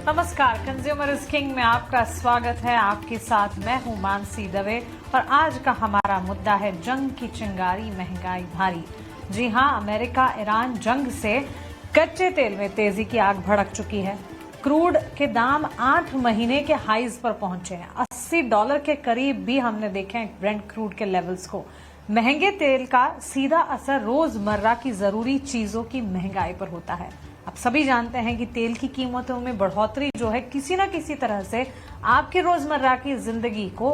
नमस्कार, consumer is king में आपका स्वागत है। आपके साथ मैं हूं मानसी दवे और आज का हमारा मुद्दा है जंग की चिंगारी, महंगाई भारी। जी हां, अमेरिका ईरान जंग से कच्चे तेल में तेजी की आग भड़क चुकी है। क्रूड के दाम 8 महीने के हाईज पर पहुंचे हैं। $80 के करीब भी हमने देखे हैं ब्रेंट क्रूड के लेवल्स को। महंगे तेल का सीधा असर रोजमर्रा की जरूरी चीजों की महंगाई पर होता है। आप सभी जानते हैं कि तेल की कीमतों में बढ़ोतरी जो है किसी न किसी तरह से आपकी रोजमर्रा की जिंदगी को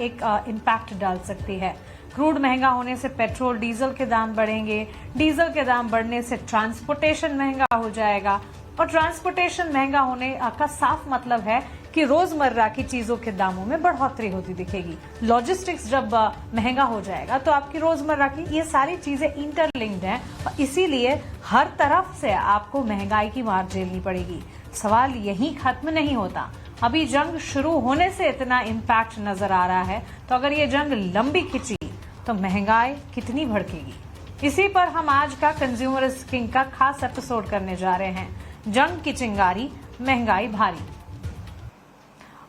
एक इम्पैक्ट डाल सकती है। क्रूड महंगा होने से पेट्रोल डीजल के दाम बढ़ेंगे, डीजल के दाम बढ़ने से ट्रांसपोर्टेशन महंगा हो जाएगा और ट्रांसपोर्टेशन महंगा होने का साफ मतलब है कि रोजमर्रा की चीजों के दामों में बढ़ोतरी होती दिखेगी। लॉजिस्टिक्स जब महंगा हो जाएगा तो आपकी रोजमर्रा की ये सारी चीजें इंटरलिंक्ड हैं और इसीलिए हर तरफ से आपको महंगाई की मार झेलनी पड़ेगी। सवाल यही खत्म नहीं होता। अभी जंग शुरू होने से इतना इम्पैक्ट नजर आ रहा है, तो अगर ये जंग लंबी खिंची तो महंगाई कितनी भड़केगी। इसी पर हम आज का कंज्यूमर किंग का खास एपिसोड करने जा रहे हैं, जंग की चिंगारी, महंगाई भारी।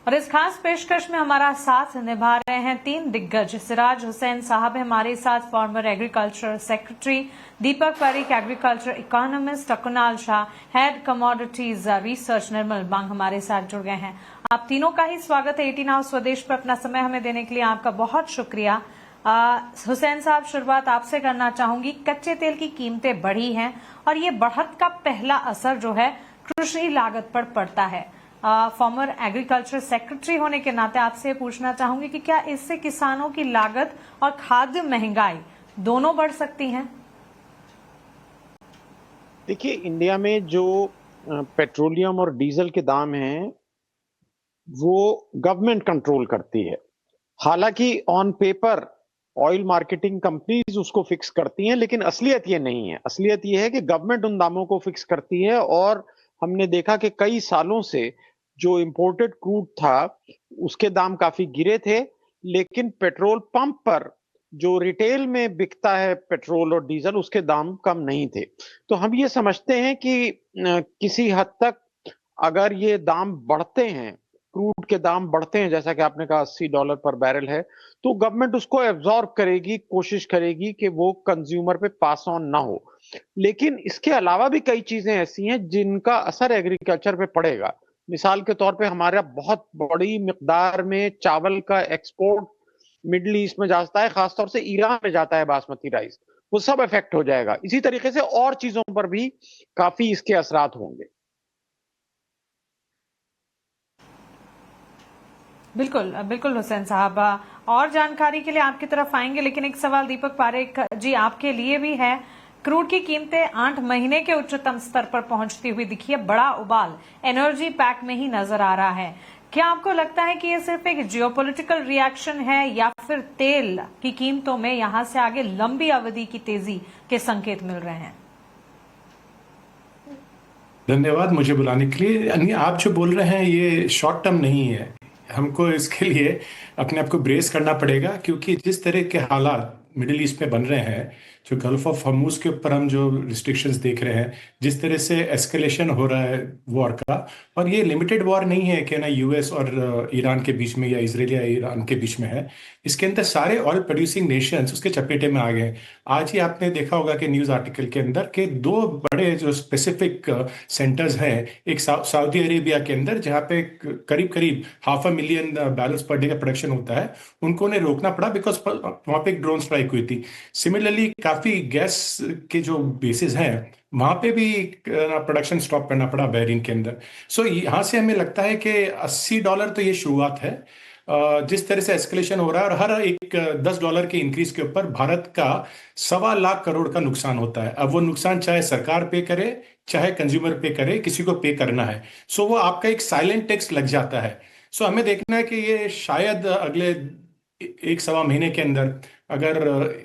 और इस खास पेशकश में हमारा साथ निभा रहे हैं 3 दिग्गज। सिराज हुसैन साहब हमारे साथ, former agriculture secretary, Deepak Pareek agriculture economist, Kunal Shah head commodities research, Nirmal Bang हमारे साथ जुड़ गए हैं। आप तीनों का ही स्वागत है 18 नाउ स्वदेश पर। अपना समय हमें देने के लिए आपका बहुत शुक्रिया। हुसैन साहब, शुरुआत आपसे करना चाहूंगी। कच्चे तेल की कीमतें बढ़ी हैं और ये बढ़त का पहला असर जो है कृषि लागत पर पड़ता है। फॉर्मर एग्रीकल्चर सेक्रेटरी होने के नाते आपसे पूछना चाहूंगी कि क्या इससे किसानों की लागत और खाद्य महंगाई दोनों बढ़ सकती हैं? देखिए, इंडिया में जो पेट्रोलियम और डीजल के दाम हैं वो गवर्नमेंट कंट्रोल करती है। हालांकि on paper oil marketing companies उसको फिक्स करती हैं, लेकिन असलियत ये नहीं है। असलियत ये है कि गवर्नमेंट उन दामों को फिक्स करती है और हमने देखा कि कई सालों से जो इंपोर्टेड क्रूड था उसके दाम काफी गिरे थे, लेकिन पेट्रोल पंप पर जो रिटेल में बिकता है पेट्रोल और डीजल उसके दाम कम नहीं थे। तो हम ये समझते हैं कि किसी हद तक अगर ये दाम बढ़ते हैं, क्रूड के दाम बढ़ते हैं, जैसा कि आपने कहा $80 पर बैरल है, तो गवर्नमेंट उसको एब्जॉर्ब करेगी, कोशिश करेगी कि वो कंज्यूमर पे पास ऑन ना हो। लेकिन इसके अलावा भी कई चीजें ऐसी हैं जिनका असर एग्रीकल्चर पे पड़ेगा। मिसाल के तौर पे हमारा बहुत बड़ी मिकदार में चावल का एक्सपोर्ट मिडिल ईस्ट में जाता है, खासतौर से ईरान में जाता है बासमती राइस। वो सब इफेक्ट हो जाएगा। इसी तरीके से और चीजों पर भी काफी इसके असरात होंगे। बिल्कुल बिल्कुल हुसैन साहब, और जानकारी के लिए आपकी तरफ आएंगे, लेकिन एक सवाल दीपक पारेख जी आपके लिए भी है। क्रूड की कीमतें 8 महीने के उच्चतम स्तर पर पहुंचती हुई दिखी है। बड़ा उबाल एनर्जी पैक में ही नजर आ रहा है। क्या आपको लगता है कि ये सिर्फ एक जियोपॉलिटिकल रिएक्शन है या फिर तेल की कीमतों में यहां से आगे लंबी अवधि की तेजी के संकेत मिल रहे हैं? धन्यवाद मुझे बुलाने के लिए। यानी आप जो बोल रहे हैं ये शॉर्ट टर्म नहीं है। हमको इसके लिए अपने आप को ब्रेस करना पड़ेगा, क्योंकि जिस तरह के हालात मिडिल ईस्ट में बन रहे हैं, जो गल्फ ऑफ हर्मुज के ऊपर हम जो रिस्ट्रिक्शंस देख रहे हैं, जिस तरह से एस्केलेशन हो रहा है वॉर का, और ये लिमिटेड वॉर नहीं है कि ना यूएस और ईरान के बीच में या इसराइल या ईरान के बीच में है। इसके अंदर सारे ऑयल प्रोड्यूसिंग नेशंस उसके चपेटे में आ गए हैं। आज ही आपने देखा होगा कि न्यूज़ आर्टिकल के अंदर के 2 बड़े जो स्पेसिफिक सेंटर्स हैं, एक सऊदी अरेबिया के अंदर जहाँ पे करीब करीब 500,000 बैरल्स पर डे का प्रोडक्शन होता है, उनको उन्हें रोकना पड़ा बिकॉज वहाँ पे एक ड्रोन स्ट्राइक हुई थी। सिमिलरली काफी गैस के जो बेसिस हैं वहां पे भी प्रोडक्शन स्टॉप करना पड़ा बहरीन के अंदर। सो यहाँ से हमें लगता है कि $80 तो ये शुरुआत है। जिस तरह से एस्केलेशन हो रहा है और हर एक $10 के इंक्रीज के ऊपर भारत का 1.25 करोड़ का नुकसान होता है। अब वो नुकसान चाहे सरकार पे करे चाहे कंज्यूमर पे करे, किसी को पे करना है। सो वो आपका एक साइलेंट टैक्स लग जाता है। सो हमें देखना है कि ये शायद अगले 1-1.25 महीने के अंदर अगर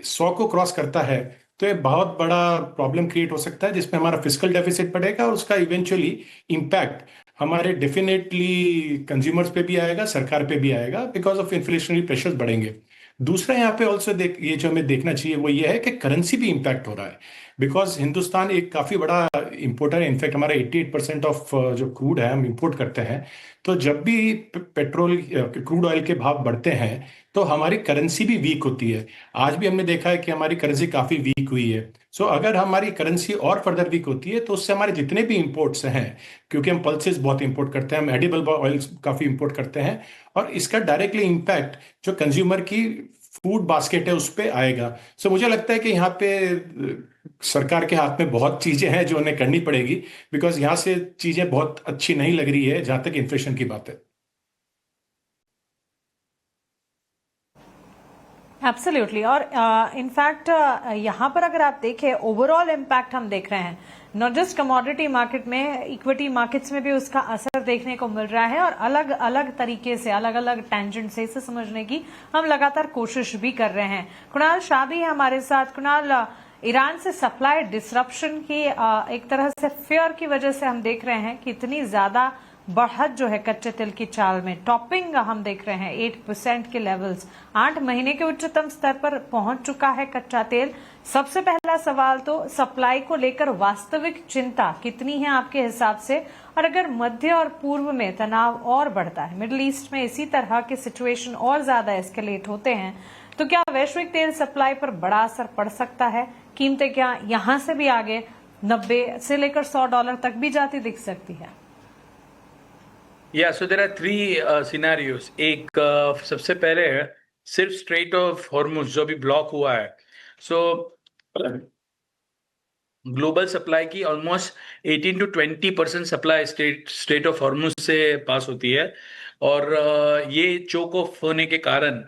100 को क्रॉस करता है तो ये बहुत बड़ा प्रॉब्लम क्रिएट हो सकता है, जिसमें हमारा फिस्कल डेफिसिट बढ़ेगा और उसका इवेंचुअली इम्पैक्ट हमारे डेफिनेटली कंज्यूमर्स पे भी आएगा, सरकार पे भी आएगा, बिकॉज ऑफ इन्फ्लेशनरी प्रेशर्स बढ़ेंगे। दूसरा यहाँ पे ऑल्सो ये जो हमें देखना चाहिए वो ये है कि करेंसी भी इम्पैक्ट हो रहा है। बिकॉज हिंदुस्तान एक काफ़ी बड़ा इंपोर्टर है। इनफैक्ट हमारा 88% ऑफ जो क्रूड है हम इंपोर्ट करते हैं। तो जब भी पेट्रोल क्रूड ऑयल के भाव बढ़ते हैं तो हमारी करेंसी भी वीक होती है। आज भी हमने देखा है कि हमारी करेंसी काफ़ी वीक हुई है। सो अगर हमारी करेंसी और फर्दर वीक होती है तो उससे हमारे जितने भी इंपोर्ट्स हैं, क्योंकि हम पल्सेस बहुत इंपोर्ट करते हैं, हम एडिबल ऑयल्स काफ़ी इंपोर्ट करते हैं, और इसका डायरेक्टली इम्पैक्ट जो कंज्यूमर की फूड बास्केट है उस पर आएगा। सो मुझे लगता है कि यहाँ पे सरकार के हाथ में बहुत चीजें हैं जो उन्हें करनी पड़ेगी, बिकॉज यहाँ से चीजें बहुत अच्छी नहीं लग रही है जहां तक इन्फ्लेशन की बात है। एब्सोल्युटली। और इनफैक्ट यहाँ पर अगर आप देखें ओवरऑल इम्पैक्ट हम देख रहे हैं, नॉट जस्ट कमोडिटी मार्केट में, इक्विटी मार्केट्स में भी उसका असर देखने को मिल रहा है। और अलग अलग तरीके से, अलग अलग टेंजेंट से इसे समझने की हम लगातार कोशिश भी कर रहे हैं। कुणाल शाह भी है हमारे साथ। कुणाल, ईरान से सप्लाई डिसरप्शन की एक तरह से फेयर की वजह से हम देख रहे हैं कि इतनी ज्यादा बढ़त जो है कच्चे तेल की चाल में, टॉपिंग हम देख रहे हैं 8% के लेवल्स, 8 महीने के उच्चतम स्तर पर पहुंच चुका है कच्चा तेल। सबसे पहला सवाल तो सप्लाई को लेकर वास्तविक चिंता कितनी है आपके हिसाब से? और अगर मध्य और पूर्व में तनाव और बढ़ता है, मिडिल ईस्ट में इसी तरह के सिचुएशन और ज्यादा एस्केलेट होते हैं, तो क्या वैश्विक तेल सप्लाई पर बड़ा असर पड़ सकता है? कीमतें क्या यहां से भी आगे 90 से लेकर $100 तक भी जाती दिख सकती है? So there are three scenarios. एक सबसे पहले है सिर्फ स्ट्रेट ऑफ हॉर्मुज जो भी ब्लॉक हुआ है। सो ग्लोबल सप्लाई की almost 18 to 20% supply straight of Hormuz से पास होती है। और ये चोक ऑफ होने के कारण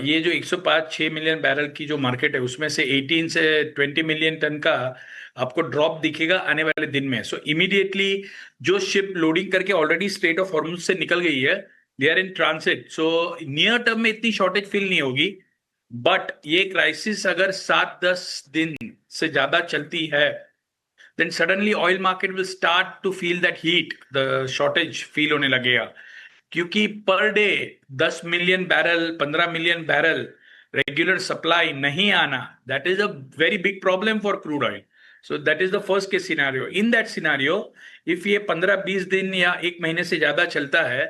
ये जो 105-6 मिलियन बैरल की जो मार्केट है उसमें से 18 से 20 मिलियन टन का आपको ड्रॉप दिखेगा आने वाले दिन में। सो इमीडिएटली जो शिप लोडिंग करके ऑलरेडी स्ट्रेट ऑफ हॉर्मुज से निकल गई है, they are in transit. So near term में इतनी शॉर्टेज फील नहीं होगी, बट ये क्राइसिस अगर 7-10 दिन से ज्यादा चलती है, then suddenly oil market will start to feel that heat, the shortage feel होने लगेगा। क्योंकि per day 10 million barrel, 15 million barrel regular supply नहीं आना, that is a very big problem for crude oil. So that is the first case scenario. In that scenario if ये 15-20 दिन या एक महीने से ज्यादा चलता है,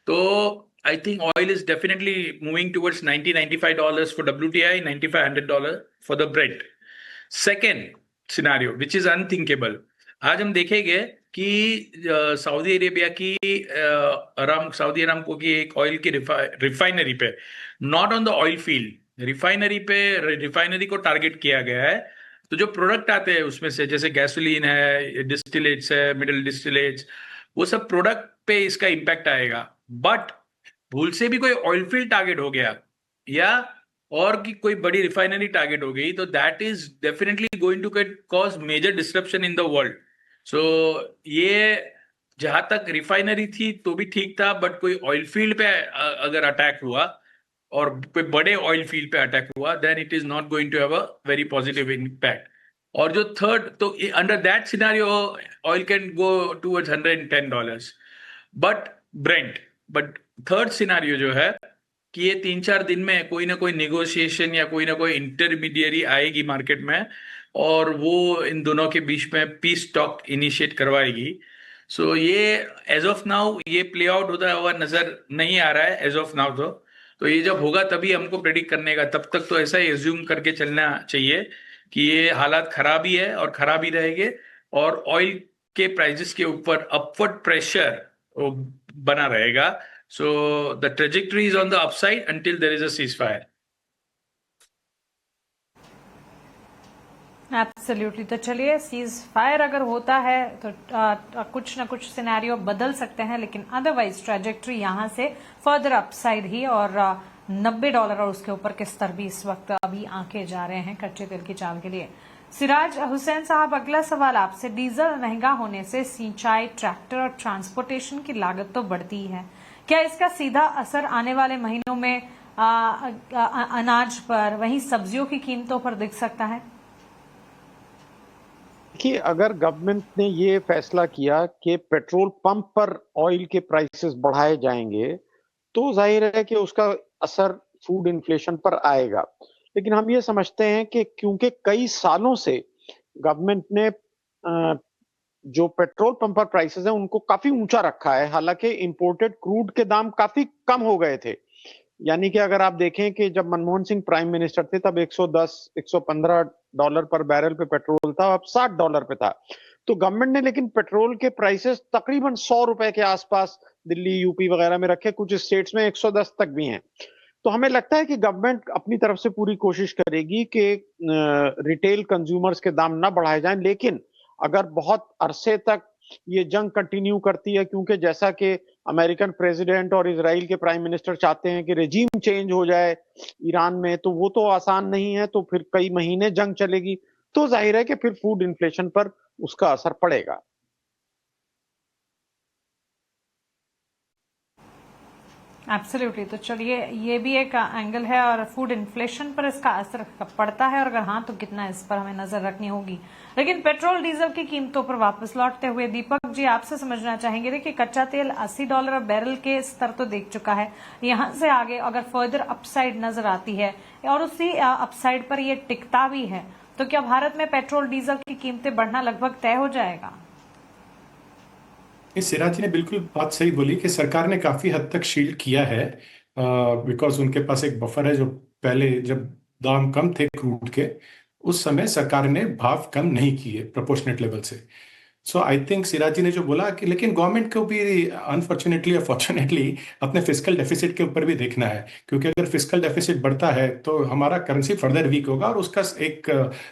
तो I think oil is definitely moving towards $90-95 for WTI, $95-100 for the Brent. Second scenario, which is unthinkable, आज हम देखेंगे कि सऊदी अरेबिया की सऊदी अरामको की एक ऑयल की रिफाइनरी पे, not on the oil field, refinery को टारगेट किया गया है। तो जो प्रोडक्ट आते हैं उसमें से, जैसे गैसोलीन है, डिस्टिलेट्स है, मिडिल डिस्टिलेट्स, वो सब प्रोडक्ट पे इसका इम्पैक्ट आएगा। बट भूल से भी कोई ऑयल फील्ड टारगेट हो गया या और की कोई बड़ी रिफाइनरी टारगेट हो गई, तो that is definitely going to cause major disruption in the world. So ये जहां तक रिफाइनरी थी तो भी ठीक था, बट कोई ऑयल फील्ड पे अगर अटैक हुआ और कोई बड़े ऑयल फील्ड पे अटैक हुआ, then it is not going to have a very positive impact. और जो थर्ड, तो under that scenario oil can go towards $110 but Brent. But third scenario जो है कि ये 3-4 दिन में कोई ना कोई नेगोशिएशन या कोई ना कोई इंटरमीडियरी आएगी मार्केट में, और वो इन दोनों के बीच में पीस टॉक इनिशिएट करवाएगी। सो ये एज ऑफ नाउ ये प्ले आउट होता हुआ नजर नहीं आ रहा है एज ऑफ नाउ। तो ये जब होगा तभी हमको प्रेडिक्ट करने का, तब तक तो ऐसा ही एज्यूम करके चलना चाहिए कि ये हालात खराब ही है और खराब ही रहेंगे, और ऑयल के प्राइसेस के ऊपर अपवर्ड प्रेशर बना रहेगा। So the trajectory is on the upside until there is a ceasefire. Absolutely. तो चलिए, सीज फायर अगर होता है तो कुछ ना कुछ सिनेरियो बदल सकते हैं, लेकिन अदरवाइज ट्रैजेक्टरी यहां से फर्दर अपसाइड ही, और $90 और उसके ऊपर के स्तर भी इस वक्त अभी आंके जा रहे हैं कच्चे तेल की चाल के लिए। सिराज हुसैन साहब, अगला सवाल आपसे, डीजल महंगा होने से सिंचाई, ट्रैक्टर और ट्रांसपोर्टेशन की लागत तो बढ़ती है, क्या इसका सीधा असर आने वाले महीनों में अनाज पर, वहीं सब्जियों की कीमतों पर दिख सकता है? कि अगर गवर्नमेंट ने ये फैसला किया कि पेट्रोल पंप पर ऑयल के प्राइसेस बढ़ाए जाएंगे, तो जाहिर है कि उसका असर फूड इन्फ्लेशन पर आएगा। लेकिन हम ये समझते हैं कि क्योंकि कई सालों से गवर्नमेंट ने जो पेट्रोल पंप पर प्राइसेस हैं उनको काफी ऊंचा रखा है, हालांकि इंपोर्टेड क्रूड के दाम काफी कम हो गए थे। यानी कि अगर आप देखें कि जब मनमोहन सिंह प्राइम मिनिस्टर थे तब 110 115 डॉलर पर बैरल पे पेट्रोल था, अब 60 डॉलर पे था। तो गवर्नमेंट ने लेकिन पेट्रोल के प्राइसेस तकरीबन 100 रुपए के आसपास दिल्ली यूपी वगैरह में रखे, कुछ स्टेट्स में 110 तक भी हैं। तो हमें लगता है कि गवर्नमेंट अपनी तरफ से पूरी कोशिश करेगी कि रिटेल कंज्यूमर्स के दाम ना बढ़ाए जाएं, लेकिन अगर बहुत अरसे तक ये जंग कंटिन्यू करती है, क्योंकि जैसा कि अमेरिकन प्रेसिडेंट और इजराइल के प्राइम मिनिस्टर चाहते हैं कि रेजिम चेंज हो जाए ईरान में, तो वो तो आसान नहीं है। तो फिर कई महीने जंग चलेगी, तो जाहिर है कि फिर फूड इन्फ्लेशन पर उसका असर पड़ेगा। एब्सोल्युटली। तो चलिए, ये भी एक एंगल है और फूड इन्फ्लेशन पर इसका असर पड़ता है, और अगर हाँ तो कितना, इस पर हमें नजर रखनी होगी। लेकिन पेट्रोल डीजल की कीमतों पर वापस लौटते हुए दीपक जी, आपसे समझना चाहेंगे, देखिए कच्चा तेल $80 बैरल के स्तर तो देख चुका है, यहां से आगे अगर फर्दर अपसाइड नजर आती है और उसी अपसाइड पर ये टिकता भी है, तो क्या भारत में पेट्रोल डीजल की कीमतें बढ़ना लगभग तय हो जाएगा? इस सिराज जी ने बिल्कुल बात सही बोली कि सरकार ने काफी हद तक शील्ड किया है, बिकॉज उनके पास एक बफर है। जो पहले जब दाम कम थे क्रूड के, उस समय सरकार ने भाव कम नहीं किए प्रोपोर्शनेट लेवल से। सो आई थिंक सिराज जी ने जो बोला कि लेकिन गवर्नमेंट को भी अनफॉर्चुनेटली और फॉर्चुनेटली अपने फिस्कल डेफिसिट के ऊपर भी देखना है, क्योंकि अगर फिस्कल डेफिसिट बढ़ता है तो हमारा करेंसी फर्दर वीक होगा और उसका एक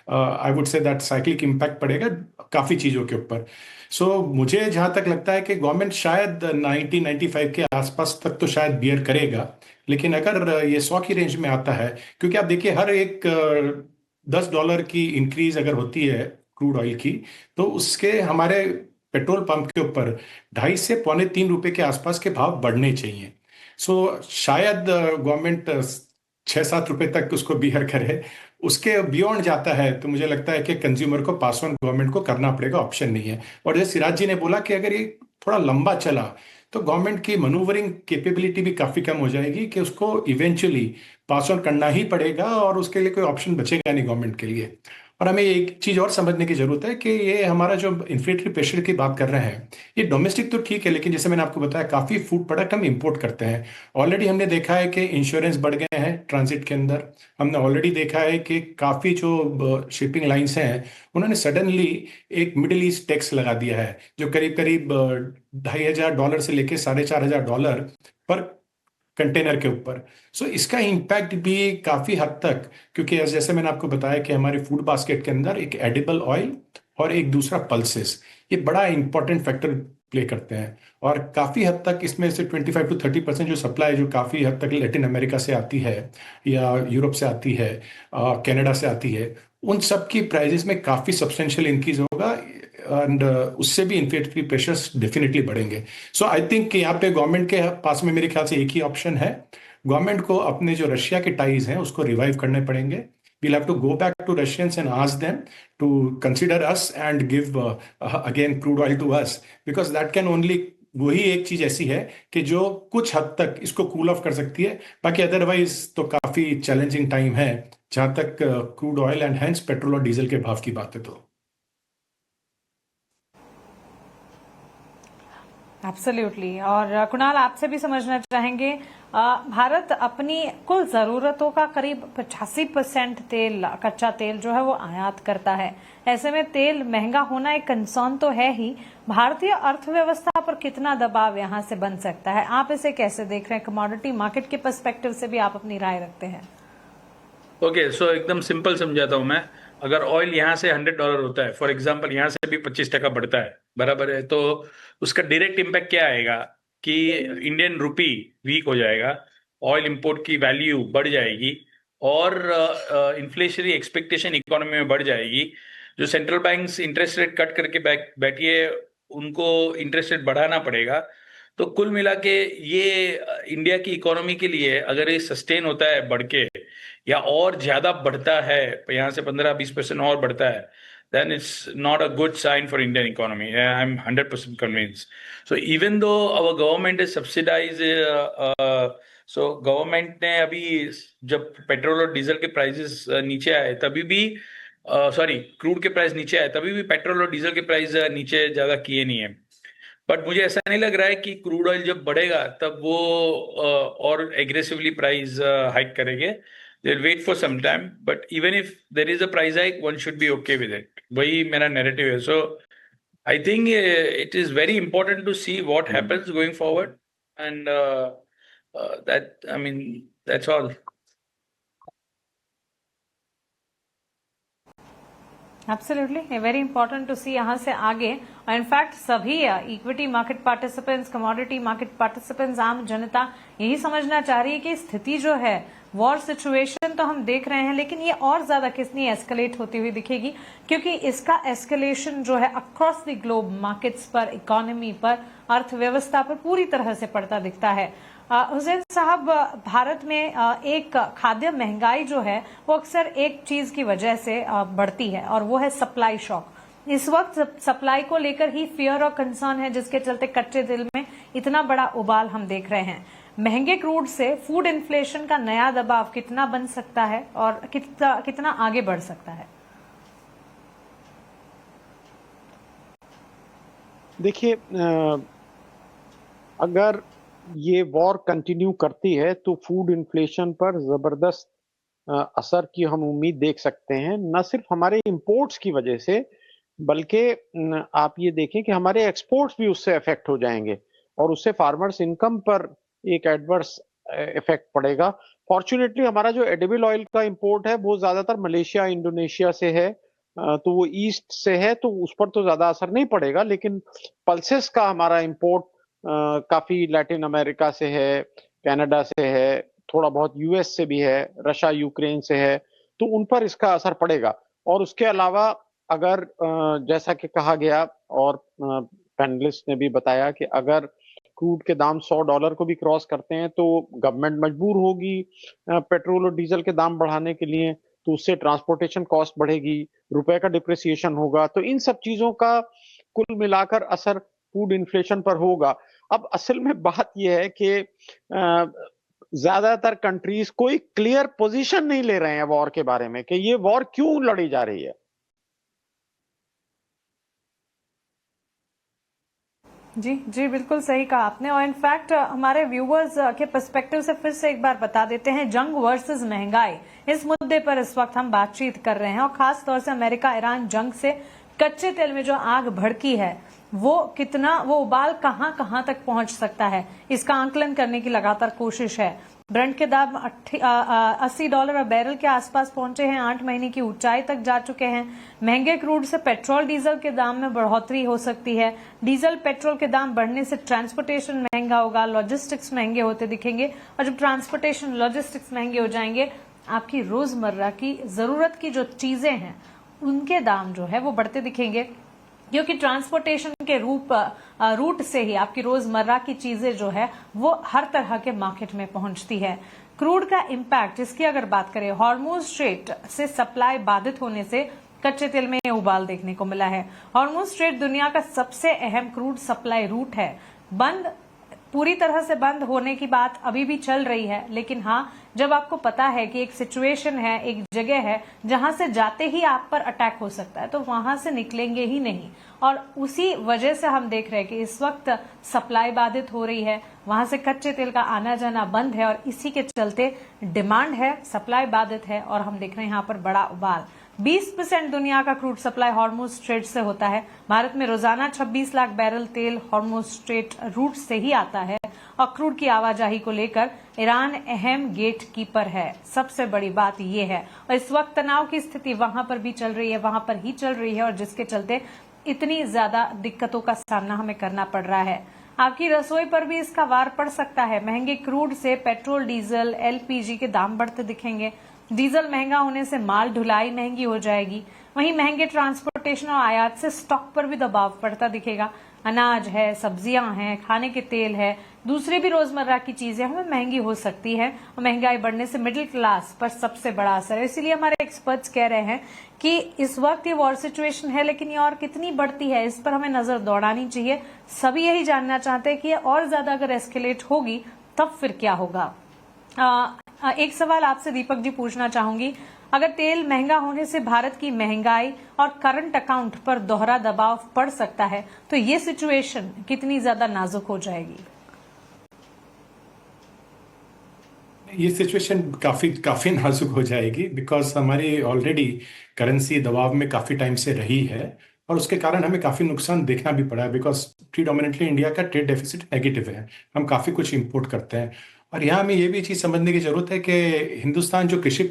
I would say that cyclic impact पड़ेगा काफी चीजों के ऊपर। सो मुझे जहां तक लगता है कि गवर्नमेंट शायद 90-95 के आसपास तक तो शायद बियर करेगा, लेकिन अगर ये 100 की रेंज में आता है, क्योंकि आप देखिए हर एक $10 की इंक्रीज अगर होती है क्रूड ऑयल की, तो उसके हमारे पेट्रोल पंप के ऊपर 2.5 से पौने 3 रुपए के आसपास के भाव बढ़ने चाहिए। सो शायद गवर्नमेंट 6-7 रुपए तक उसको बियर करे, उसके बियॉन्ड जाता है तो मुझे लगता है कि कंज्यूमर को पास ऑन गवर्नमेंट को करना पड़ेगा, ऑप्शन नहीं है। और जैसे सिराज जी ने बोला कि अगर ये थोड़ा लंबा चला तो गवर्नमेंट की मनूवरिंग कैपेबिलिटी भी काफी कम हो जाएगी, कि उसको इवेंचुअली पास ऑन करना ही पड़ेगा और उसके लिए कोई ऑप्शन बचेगा नहीं गवर्नमेंट के लिए। और हमें एक चीज और समझने की जरूरत है कि ये हमारा जो इन्फ्लेटरी प्रेशर की बात कर रहे हैं, ये डोमेस्टिक तो ठीक है, लेकिन जैसे मैंने आपको बताया काफी फूड प्रोडक्ट हम इंपोर्ट करते हैं। ऑलरेडी हमने देखा है कि इंश्योरेंस बढ़ गए हैं ट्रांजिट के अंदर। हमने ऑलरेडी देखा है कि काफी जो शिपिंग लाइंस हैं उन्होंने सडनली एक मिडिल ईस्ट टैक्स लगा दिया है, जो करीब करीब $2,500 से लेके $4,500 पर कंटेनर के ऊपर। सो इसका इम्पैक्ट भी काफी हद तक, क्योंकि जैसे मैंने आपको बताया कि हमारे फूड बास्केट के अंदर एक एडिबल ऑयल और एक दूसरा पल्सेस, ये बड़ा इंपॉर्टेंट फैक्टर प्ले करते हैं। और काफी हद तक इसमें से 25 to 30% जो सप्लाई जो काफी हद तक लैटिन अमेरिका से आती है या यूरोप से आती है, कनाडा से आती है, उन सब की प्राइजेस में काफी सब्सटेंशियल इंक्रीज होगा एंड उससे भी इन्फ्लेटरी प्रेशर्स डेफिनेटली बढ़ेंगे। सो आई थिंक यहाँ पे गवर्नमेंट के पास में मेरे ख्याल से एक ही ऑप्शन है, गवर्नमेंट को अपने जो रशिया के टाइज हैं उसको रिवाइव करने पड़ेंगे। we'll have to go back to Russians and ask them to consider us and give again crude oil to us, because that can only, वही एक चीज ऐसी है कि जो कुछ हद तक इसको कूल ऑफ कर सकती है। बाकी अदरवाइज तो काफी चैलेंजिंग टाइम है जहां तक crude oil and hence petrol और डीजल के भाव की बात है। तो एब्सोल्युटली। और कुणाल, आपसे भी समझना चाहेंगे, भारत अपनी कुल जरूरतों का करीब 85% तेल, कच्चा तेल जो है वो आयात करता है। ऐसे में तेल महंगा होना एक कंसर्न तो है ही, भारतीय अर्थव्यवस्था पर कितना दबाव यहां से बन सकता है, आप इसे कैसे देख रहे हैं? कमोडिटी मार्केट के पर्सपेक्टिव से भी आप अपनी राय रखते हैं। ओके, सो एकदम सिंपल समझाता हूं मैं। अगर ऑयल यहाँ से $100 होता है, फॉर एग्जांपल यहाँ से भी 25% बढ़ता है, बराबर है, तो उसका डायरेक्ट इम्पैक्ट क्या आएगा कि इंडियन रुपी वीक हो जाएगा, ऑयल इंपोर्ट की वैल्यू बढ़ जाएगी और इन्फ्लेशनरी एक्सपेक्टेशन इकोनॉमी में बढ़ जाएगी। जो central banks interest rate cut करके बैठिए, उनको इंटरेस्ट रेट बढ़ाना पड़ेगा। तो कुल मिला के ये इंडिया की इकोनॉमी के लिए अगर ये सस्टेन होता है बढ़ के, या और ज्यादा बढ़ता है, यहाँ से 15-20% और बढ़ता है, then it's not a good sign for Indian economy. I'm 100% convinced. So even though our government is subsidized, so government ने अभी जब पेट्रोल और डीजल के प्राइसेस नीचे आए तभी भी सॉरी क्रूड के प्राइस नीचे आए तभी भी पेट्रोल और डीजल के प्राइस नीचे ज्यादा किए नहीं है। बट मुझे ऐसा नहीं लग रहा है कि क्रूड ऑयल जब बढ़ेगा तब वो और एग्रेसिवली प्राइस हाइक करेंगे। They will wait for some time, but even if there is a price hike one should be okay with it. वही मेरा नैरेटिव है। So I think it is very important to see what happens going forward and that I mean that's all. Absolutely very important to see यहाँ से आगे। और in fact सभी equity market participants, commodity market participants, आम जनता यही समझना चाह रही है कि स्थिति जो है, वॉर सिचुएशन तो हम देख रहे हैं, लेकिन ये और ज्यादा कितनी एस्केलेट होती हुई दिखेगी, क्योंकि इसका एस्केलेशन जो है अक्रॉस द ग्लोब मार्केट्स पर, इकोनॉमी पर, अर्थव्यवस्था पर पूरी तरह से पड़ता दिखता है। हुसैन साहब, भारत में एक खाद्य महंगाई जो है वो अक्सर एक चीज की वजह से बढ़ती है, और वो है सप्लाई शॉक। इस वक्त सप्लाई को लेकर ही फियर और कंसर्न है, जिसके चलते कच्चे तेल में इतना बड़ा उबाल हम देख रहे हैं। महंगे क्रूड से फूड इन्फ्लेशन का नया दबाव कितना बन सकता है और कितना आगे बढ़ सकता है? देखिए, अगर ये वॉर कंटिन्यू करती है तो फूड इन्फ्लेशन पर जबरदस्त असर की हम उम्मीद देख सकते हैं, न सिर्फ हमारे इंपोर्ट्स की वजह से, बल्कि आप ये देखें कि हमारे एक्सपोर्ट्स भी उससे अफेक्ट हो जाएंगे और उससे फार्मर्स इनकम पर एक एडवर्स इफेक्ट पड़ेगा। फॉर्चुनेटली हमारा जो एडिबल ऑयल का इंपोर्ट है वो ज्यादातर मलेशिया, इंडोनेशिया से है, तो वो ईस्ट से है, तो उस पर तो ज्यादा असर नहीं पड़ेगा। लेकिन पल्सेस का हमारा इंपोर्ट काफी लैटिन अमेरिका से है, कनाडा से है, थोड़ा बहुत यूएस से भी है, रशिया यूक्रेन से है, तो उन पर इसका असर पड़ेगा। और उसके अलावा अगर जैसा कि कहा गया और पैनलिस्ट ने भी बताया कि अगर क्रूड के दाम $100 को भी क्रॉस करते हैं तो गवर्नमेंट मजबूर होगी पेट्रोल और डीजल के दाम बढ़ाने के लिए, तो उससे ट्रांसपोर्टेशन कॉस्ट बढ़ेगी, रुपए का डिप्रिसिएशन होगा, तो इन सब चीजों का कुल मिलाकर असर फूड इन्फ्लेशन पर होगा। अब असल में बात यह है कि ज्यादातर कंट्रीज कोई क्लियर पोजीशन नहीं ले रहे हैं वॉर के बारे में कि ये वॉर क्यों लड़ी जा रही है। जी जी, बिल्कुल सही कहा आपने। और इनफैक्ट हमारे व्यूअर्स के पर्सपेक्टिव से फिर से एक बार बता देते हैं, जंग वर्सेस महंगाई, इस मुद्दे पर इस वक्त हम बातचीत कर रहे हैं। और खास तौर से अमेरिका ईरान जंग से कच्चे तेल में जो आग भड़की है, वो उबाल कहां कहां तक पहुंच सकता है, इसका आंकलन करने की लगातार कोशिश है। ब्रेंट के दाम $80 बैरल के आसपास पहुंचे हैं, 8 महीने की ऊंचाई तक जा चुके हैं। महंगे क्रूड से पेट्रोल डीजल के दाम में बढ़ोतरी हो सकती है। डीजल पेट्रोल के दाम बढ़ने से ट्रांसपोर्टेशन महंगा होगा, लॉजिस्टिक्स महंगे होते दिखेंगे। और जब ट्रांसपोर्टेशन लॉजिस्टिक्स महंगे हो जाएंगे, आपकी रोजमर्रा की जरूरत की जो चीजें हैं उनके दाम जो है वो बढ़ते दिखेंगे, क्योंकि ट्रांसपोर्टेशन के रूट से ही आपकी रोजमर्रा की चीजें जो है वो हर तरह के मार्केट में पहुंचती है। क्रूड का इम्पैक्ट, इसकी अगर बात करें, हॉर्मुज स्ट्रेट से सप्लाई बाधित होने से कच्चे तेल में उबाल देखने को मिला है। हॉर्मुज स्ट्रेट दुनिया का सबसे अहम क्रूड सप्लाई रूट है। पूरी तरह से बंद होने की बात अभी भी चल रही है, लेकिन हाँ, जब आपको पता है कि एक सिचुएशन है, एक जगह है जहां से जाते ही आप पर अटैक हो सकता है, तो वहां से निकलेंगे ही नहीं। और उसी वजह से हम देख रहे हैं कि इस वक्त सप्लाई बाधित हो रही है, वहां से कच्चे तेल का आना जाना बंद है, और इसी के चलते डिमांड है, सप्लाई बाधित है, और हम देख रहे हैं यहाँ पर बड़ा उबाल। 20% दुनिया का क्रूड सप्लाई हॉर्मुज स्ट्रेट से होता है। भारत में रोजाना 26 लाख बैरल तेल हॉर्मुज स्ट्रेट रूट से ही आता है। और क्रूड की आवाजाही को लेकर ईरान अहम गेट कीपर है। सबसे बड़ी बात यह है। और इस वक्त तनाव की स्थिति वहां पर भी चल रही है, वहां पर ही चल रही है, और जिसके चलते इतनी ज्यादा दिक्कतों का सामना हमें करना पड़ रहा है। आपकी रसोई पर भी इसका वार पड़ सकता है। महंगे क्रूड से पेट्रोल, डीजल, एलपीजी के दाम बढ़ते दिखेंगे। डीजल महंगा होने से माल ढुलाई महंगी हो जाएगी। वहीं महंगे ट्रांसपोर्टेशन और आयात से स्टॉक पर भी दबाव पड़ता दिखेगा। अनाज है, सब्जियां हैं, खाने के तेल है, दूसरी भी रोजमर्रा की चीजें हमें महंगी हो सकती है। और महंगाई बढ़ने से मिडिल क्लास पर सबसे बड़ा असर है। इसीलिए हमारे एक्सपर्ट्स कह रहे हैं कि इस वक्त ये वॉर सिचुएशन है, लेकिन ये और कितनी बढ़ती है, इस पर हमें नजर दौड़ानी चाहिए। सभी यही जानना चाहते हैं कि और ज्यादा अगर एस्केलेट होगी तब फिर क्या होगा। एक सवाल आपसे दीपक जी पूछना चाहूंगी। अगर तेल महंगा होने से भारत की महंगाई और करंट अकाउंट पर दोहरा दबाव पड़ सकता है, तो ये सिचुएशन कितनी ज्यादा नाजुक हो जाएगी? ये सिचुएशन काफी काफी नाजुक हो जाएगी, बिकॉज हमारी ऑलरेडी करेंसी दबाव में काफी टाइम से रही है और उसके कारण हमें काफी नुकसान देखना भी पड़ा है, बिकॉज प्रीडोमिनेटली इंडिया का ट्रेड डेफिसिट नेगेटिव है, हम काफी कुछ इंपोर्ट करते हैं। और यहाँ हमें ये भी चीज समझने की जरूरत है कि हिंदुस्तान जो कृषि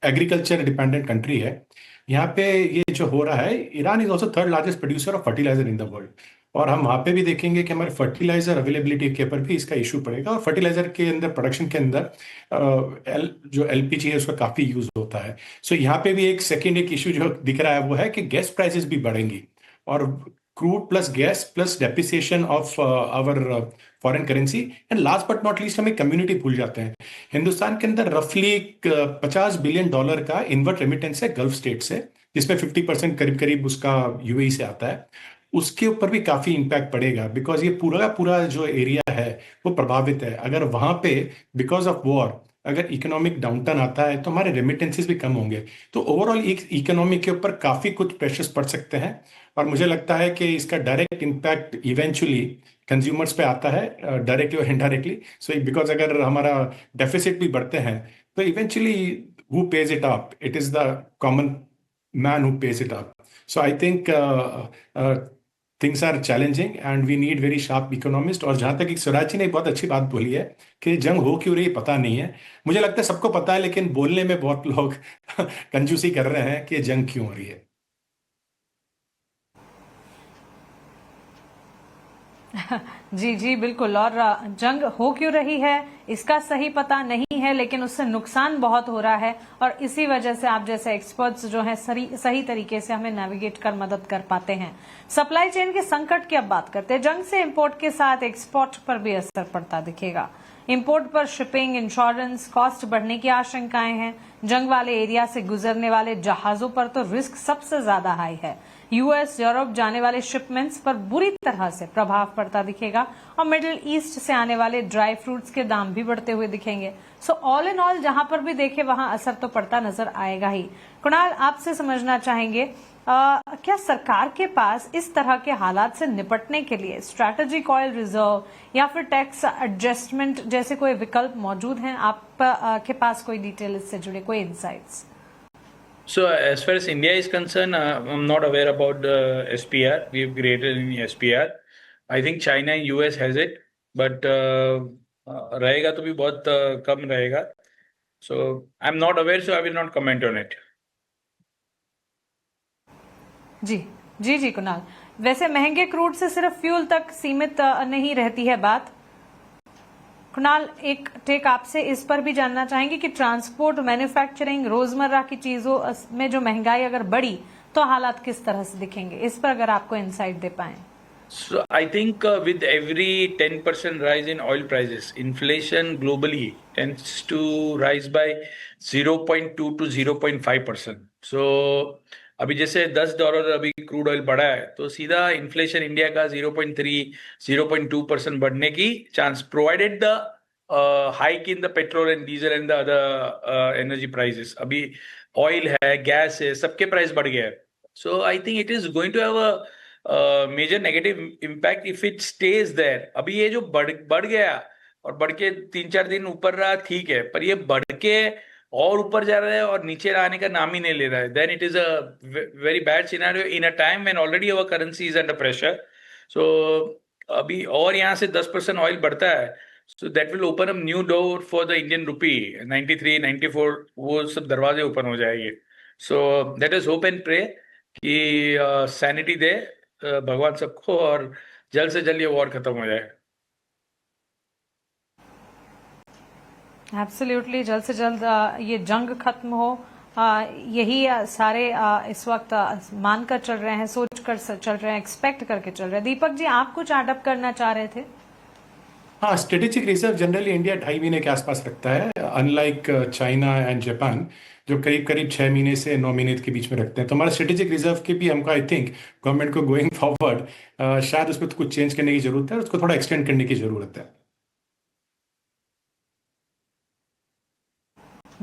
एग्रीकल्चर डिपेंडेंट कंट्री है, यहाँ पे ये जो हो रहा है, Iran is also third largest producer of fertiliser in the world. और हम वहाँ पे भी देखेंगे कि हमारे फर्टिलाइजर अवेलेबिलिटी के ऊपर भी इसका इशू पड़ेगा, और फर्टिलाइजर के अंदर प्रोडक्शन के अंदर जो एलपीजी है उसका काफी यूज होता है। सो यहाँ पे भी एक इशू जो दिख रहा है वो है कि गैस प्राइसेस भी बढ़ेंगी, और crude plus gas plus depreciation of our foreign currency, and last but not least हमें कम्युनिटी भूल जाते हैं। हिंदुस्तान के अंदर रफली $50 बिलियन का इनवर्ट रेमिटेंस है गल्फ स्टेट से, जिसमें 50% करीब करीब उसका यूएई से आता है। उसके ऊपर भी काफी इम्पैक्ट पड़ेगा, बिकॉज ये पूरा का पूरा जो एरिया है वो प्रभावित है। अगर वहां पे बिकॉज ऑफ वॉर अगर इकोनॉमिक डाउनटर्न आता है तो हमारे रेमिटेंसेस भी कम होंगे, तो ओवरऑल एक इकोनॉमी के ऊपर काफी कुछ प्रेशर्स पड़ सकते हैं। और मुझे लगता है कि इसका डायरेक्ट इम्पैक्ट इवेंचुअली कंज्यूमर्स पे आता है, डायरेक्टली और इनडायरेक्टली। सो बिकॉज अगर हमारा डेफिसिट भी बढ़ते हैं तो eventually who pays it up, it is the common man who pays it up. So I think things are challenging and we need very sharp economist. और जहां तक एक स्वराज जी ने एक बहुत अच्छी बात बोली है कि जंग हो क्यों रही पता नहीं है, मुझे लगता है सबको पता है, लेकिन बोलने में बहुत लोग कंजूसी कर रहे हैं कि जंग क्यों हो रही है। जी जी बिल्कुल। और जंग हो क्यों रही है इसका सही पता नहीं है, लेकिन उससे नुकसान बहुत हो रहा है, और इसी वजह से आप जैसे एक्सपर्ट्स जो हैं सही तरीके से हमें नेविगेट कर मदद कर पाते हैं। सप्लाई चेन के संकट की अब बात करते हैं। जंग से इंपोर्ट के साथ एक्सपोर्ट पर भी असर पड़ता दिखेगा। इंपोर्ट पर शिपिंग, इंश्योरेंस कॉस्ट बढ़ने की आशंकाएं हैं। जंग वाले एरिया से गुजरने वाले जहाजों पर तो रिस्क सबसे ज्यादा हाई है। यूएस, यूरोप जाने वाले शिपमेंट्स पर बुरी तरह से प्रभाव पड़ता दिखेगा, और मिडिल ईस्ट से आने वाले ड्राई फ्रूट्स के दाम भी बढ़ते हुए दिखेंगे। सो ऑल इन ऑल जहां पर भी देखे वहां असर तो पड़ता नजर आएगा ही। कुणाल, आपसे समझना चाहेंगे क्या सरकार के पास इस तरह के हालात से निपटने के लिए स्ट्रैटेजिक ऑयल रिजर्व या फिर टैक्स एडजस्टमेंट जैसे कोई विकल्प मौजूद हैं? आप के पास कोई डिटेल इससे जुड़े, कोई insights? So as far as India is concerned, I'm not aware about the SPR. We've created an SPR. I think China and US has it, but रहेगा तो भी बहुत कम रहेगा. So I'm not aware, so I will not comment on it. जी जी जी कुणाल, वैसे महंगे crude से सिर्फ fuel तक सीमित नहीं रहती है बात। कुणाल, एक टेक आपसे इस पर भी जानना चाहेंगे कि ट्रांसपोर्ट, मैन्युफैक्चरिंग, रोजमर्रा की चीजों में जो महंगाई अगर बढ़ी तो हालात किस तरह से दिखेंगे, इस पर अगर आपको इंसाइट दे पाएं। So I think with every 10% rise in oil prices, inflation globally tends to rise by 0.2 to 0.5%. So अभी जैसे $10 अभी क्रूड ऑयल बढ़ा है, तो सीधा इन्फ्लेशन इंडिया का 0.3 0.2% बढ़ने की chance, provided the hike in the petrol and diesel and the other energy prices. अभी ऑयल है, गैस है, सबके प्राइस बढ़ गया है। So I think it is going to have a major negative impact if it stays there. अभी ये जो बढ़ गया और बढ़ के 3-4 दिन ऊपर रहा, ठीक है, पर ये बढ़ के और ऊपर जा रहा है और नीचे आने का नाम ही नहीं ले रहा है, then it is a very bad scenario in a time when already our currency is under pressure. So अभी और यहाँ से 10% ऑयल बढ़ता है, so that will open up new door for the Indian rupee 93 94, वो सब दरवाजे ओपन हो जाएंगे। So that is hope and pray कि सैनिटी दे भगवान सबको, और जल्द से जल्द ये वॉर खत्म हो जाए। एब्सोल्युटली, जल्द से जल्द ये जंग खत्म हो, यही सारे इस वक्त मानकर चल रहे हैं, सोच कर चल रहे हैं, एक्सपेक्ट करके चल रहे हैं। दीपक जी, आप कुछ एड अप करना चाह रहे थे? हाँ, स्ट्रेटेजिक रिजर्व जनरली इंडिया 2.5 महीने के आसपास रखता है, अनलाइक चाइना एंड जापान जो करीब करीब 6 महीने से 9 महीने के बीच में रखते हैं। तो हमारा स्ट्रेटेजिक रिजर्व के भी हमको, आई थिंक गवर्नमेंट को गोइंग फॉरवर्ड शायद उसमें तो कुछ चेंज करने की जरूरत है, उसको थोड़ा एक्सटेंड करने की जरूरत है।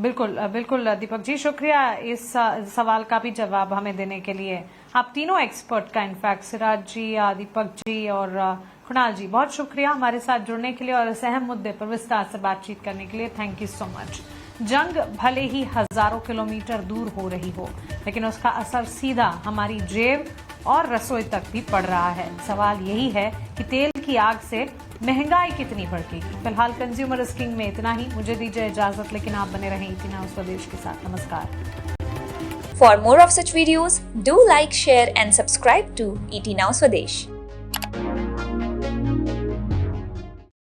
बिल्कुल बिल्कुल दीपक जी, शुक्रिया इस सवाल का भी जवाब हमें देने के लिए। आप तीनों एक्सपर्ट का, इनफैक्ट सिराज जी, दीपक जी और कुणाल जी, बहुत शुक्रिया हमारे साथ जुड़ने के लिए और इस अहम मुद्दे पर विस्तार से बातचीत करने के लिए। Thank you so much. जंग भले ही हजारों किलोमीटर दूर हो रही हो, लेकिन उसका असर सीधा हमारी जेब और रसोई तक भी पड़ रहा है। सवाल यही है कि तेल की आग से महंगाई कितनी बढ़ेगी। फिलहाल कंज्यूमर किंग में इतना ही। मुझे दीजिए इजाजत, लेकिन आप बने रहें ET Now स्वदेश के साथ। नमस्कार। For more of such videos, do like, share and subscribe to ET Now Swadesh.